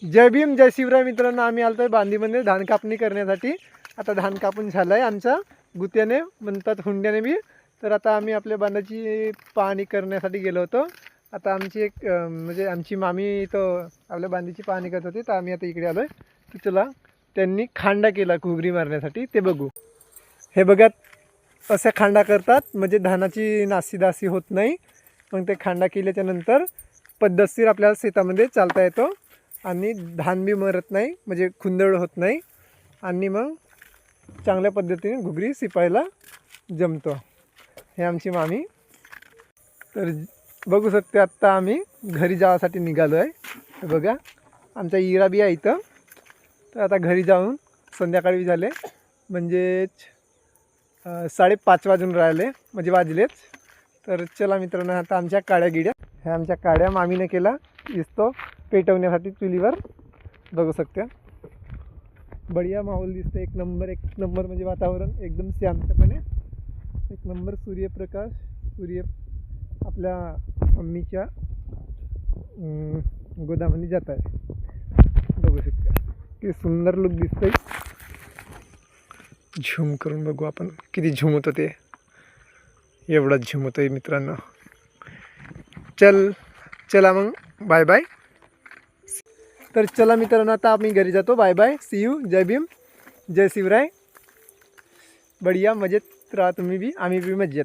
जय भीम जय शिवराय मित्रांनो, आम्ही आलो आहे बांधीमध्ये धान कापणी करण्यासाठी. आता धान कापून झालं आहे आमच्या गुत्याने म्हणतात, हुंड्याने बी. तर आता आम्ही आपल्या बांधाची पाहणी करण्यासाठी गेलो होतो. आता आमची एक म्हणजे आमची मामी तो आपल्या बांधीची पाहणी करत होती, तर आम्ही आता इकडे आलो आहे. की चला त्यांनी खांडा केला घुगरी मारण्यासाठी, ते बघू. हे बघा, अशा खांडा करतात म्हणजे धानाची नासीदासी होत नाही. मग ते खांडा केल्याच्या नंतर पद्धतशीर आपल्याला शेतामध्ये चालता येतो आणि धान बी मरत नाही, म्हणजे खुंदळ होत नाही. आणि मग चांगल्या पद्धतीने घुगरी सिपायला जमतो. हे आमची मामी. तर बघू शकते, आत्ता आम्ही घरी जाण्यासाठी निघालो आहे. हे बघा, आमचा इरा बी आहे इथं. तर आता घरी जाऊन संध्याकाळी झाले, म्हणजेच 5:30 वाजून राहिले, म्हणजे वाजलेच. तर चला मित्रांनो, आता आमच्या काड्या गिड्या, ह्या आमच्या काड्या मामीने केला दिसतो पेटवण्यासाठी चुलीवर. बघू शकते, बढिया माहोल दिसतं. एक नंबर म्हणजे वातावरण एकदम शांतपणे, एक नंबर सूर्यप्रकाश. सूर्य आपल्या मम्मीच्या गोदामाने जात आहे. बघू शकता किती सुंदर लुक दिसतंय. झूम करून बघू आपण किती झूम होतं ते. एवढाच झूम होतं मित्रांनो. चला मग बाय बाय. तर चला मित्रांनो, आता आम्ही घरी जातो. Bye bye, see you. जय भीम जय शिवराय. बढिया मजेत राहा तुम्ही बी, आम्ही बी मजेत.